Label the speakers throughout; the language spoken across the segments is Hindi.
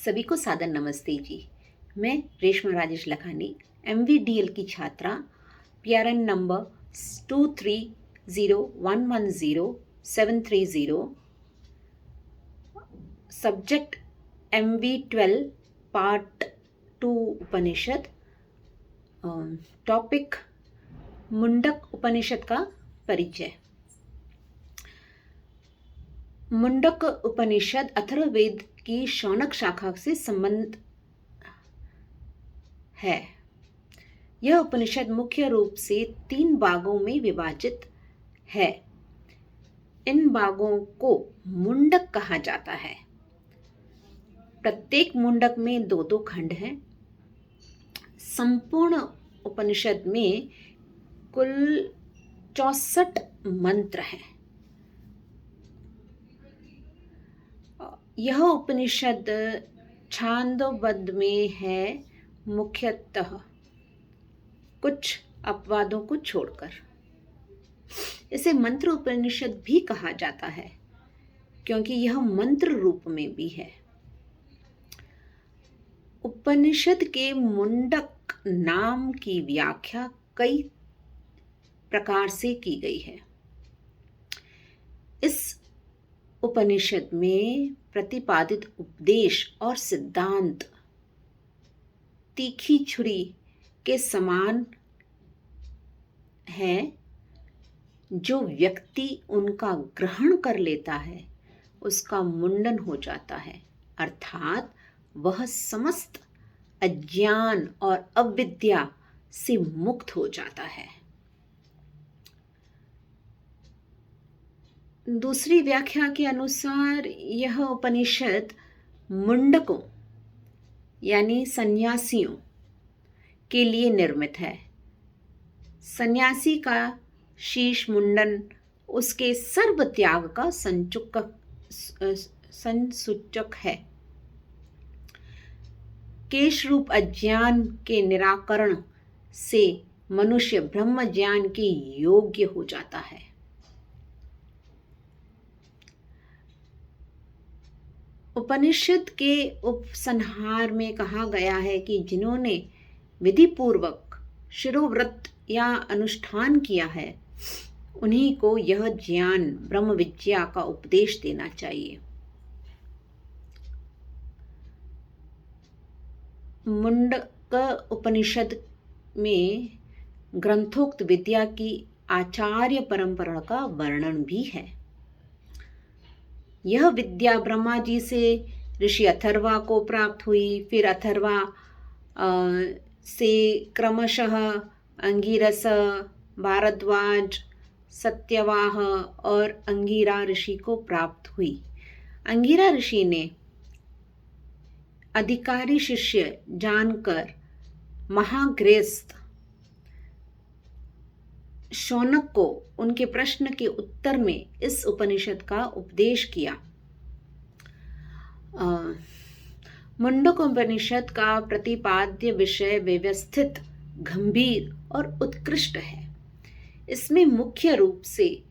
Speaker 1: सभी को सादर नमस्ते जी। मैं रेशमा राजेश लखानी MVDL की छात्रा PRN number 230110 subject MV12 part 2 उपनिषद, टॉपिक मुंडक उपनिषद का परिचय। मुंडक उपनिषद अथर्ववेद की शौनक शाखा से संबंध है। यह उपनिषद मुख्य रूप से 3 भागों में विभाजित है। इन भागों को मुंडक कहा जाता है। प्रत्येक मुंडक में 2-2 खंड हैं। संपूर्ण उपनिषद में कुल 64 मंत्र हैं। यह उपनिषद छांदोबद्ध में है, मुख्यतः कुछ अपवादों को छोड़कर। इसे मंत्र उपनिषद भी कहा जाता है क्योंकि यह मंत्र रूप में भी है। उपनिषद के मुंडक नाम की व्याख्या कई प्रकार से की गई है। इस उपनिषद में प्रतिपादित उपदेश और सिद्धांत तीखी छुरी के समान है। जो व्यक्ति उनका ग्रहण कर लेता है उसका मुंडन हो जाता है, अर्थात वह समस्त अज्ञान और अविद्या से मुक्त हो जाता है। दूसरी व्याख्या के अनुसार यह उपनिषद मुंडकों यानी सन्यासियों के लिए निर्मित है। सन्यासी का शीश मुंडन उसके सर्व त्याग का संसूचक है। केश रूप अज्ञान के निराकरण से मनुष्य ब्रह्म ज्ञान के योग्य हो जाता है। उपनिषद के उपसंहार में कहा गया है कि जिन्होंने विधि पूर्वक शिरोव्रत या अनुष्ठान किया है उन्हीं को यह ज्ञान ब्रह्म विद्या का उपदेश देना चाहिए। मुंडक उपनिषद में ग्रंथोक्त विद्या की आचार्य परंपरा का वर्णन भी है। यह विद्या ब्रह्मा जी से ऋषि अथर्वा को प्राप्त हुई। फिर अथर्वा से क्रमशः अंगिरस, भारद्वाज, सत्यवाह और अंगिरा ऋषि को प्राप्त हुई। अंगिरा ऋषि ने अधिकारी शिष्य जानकर महागृहस्थ शौनक को उनके प्रश्न के उत्तर में इस उपनिषद का उपदेश किया। मुंडक उपनिषद का प्रतिपाद्य विषय व्यवस्थित, गंभीर और उत्कृष्ट है। इसमें मुख्य रूप से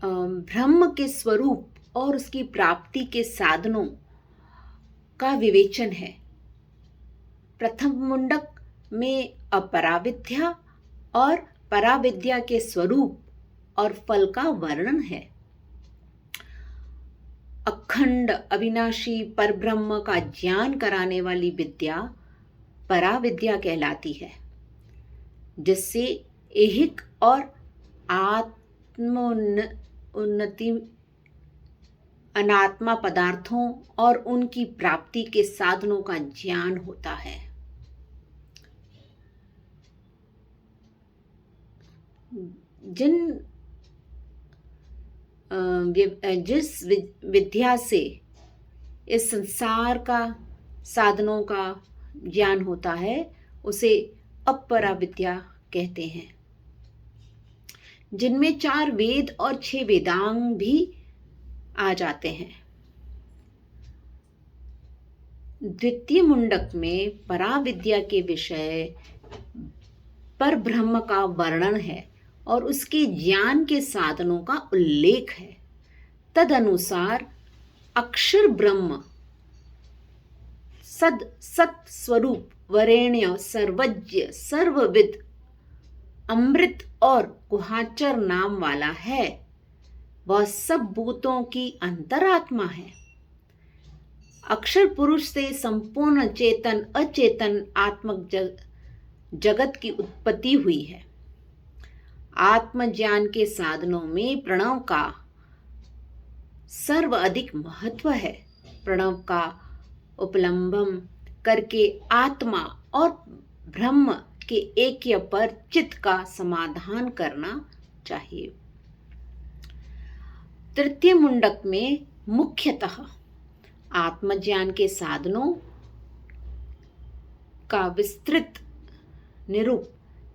Speaker 1: ब्रह्म के स्वरूप और उसकी प्राप्ति के साधनों का विवेचन है। प्रथम मुंडक में अपराविद्या और पराविद्या के स्वरूप और फल का वर्णन है। अखंड अविनाशी परब्रह्म का ज्ञान कराने वाली विद्या पराविद्या कहलाती है, जिससे ऐहिक और आत्मोन्नति अनात्मा पदार्थों और उनकी प्राप्ति के साधनों का ज्ञान होता है। जिस विद्या से इस संसार का साधनों का ज्ञान होता है उसे अपरा विद्या कहते हैं, जिनमें 4 वेद और 6 वेदांग भी आ जाते हैं। द्वितीय मुंडक में पराविद्या के विषय पर ब्रह्म का वर्णन है और उसके ज्ञान के साधनों का उल्लेख है। तदनुसार अक्षर ब्रह्म सत स्वरूप वरेण्य सर्वज्ञ सर्वविद अमृत और गुहाचर नाम वाला है। वह सब भूतों की अंतरात्मा है। अक्षर पुरुष से संपूर्ण चेतन अचेतन आत्मक जगत की उत्पत्ति हुई है। आत्मज्ञान के साधनों में प्रणव का सर्व अधिक महत्व है। प्रणव का उपलंबन करके आत्मा और ब्रह्म के ऐक्य पर चित्त का समाधान करना चाहिए। तृतीय मुंडक में मुख्यतः आत्मज्ञान के साधनों का विस्तृत निरूप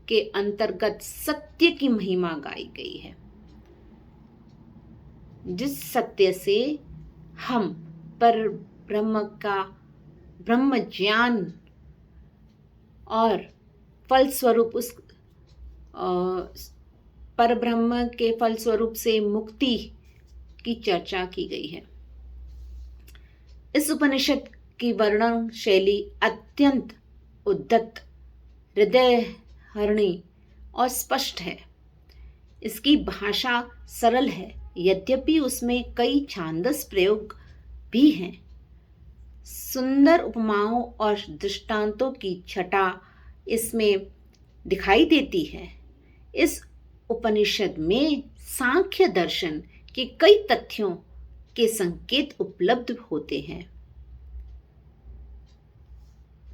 Speaker 1: के अंतर्गत सत्य की महिमा गाई गई है, जिस सत्य से हम पर ब्रह्म का ब्रह्म ज्ञान और फलस्वरूप उस पर ब्रह्म के फलस्वरूप से मुक्ति की चर्चा की गई है। इस उपनिषद की वर्णन शैली अत्यंत उद्धत, हृदयहरणी और स्पष्ट है। इसकी भाषा सरल है, यद्यपि उसमें कई छांदस प्रयोग भी हैं। सुंदर उपमाओं और दृष्टांतों की छटा इसमें दिखाई देती है। इस उपनिषद में सांख्य दर्शन के कई तथ्यों के संकेत उपलब्ध होते हैं।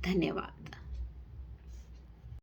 Speaker 1: धन्यवाद।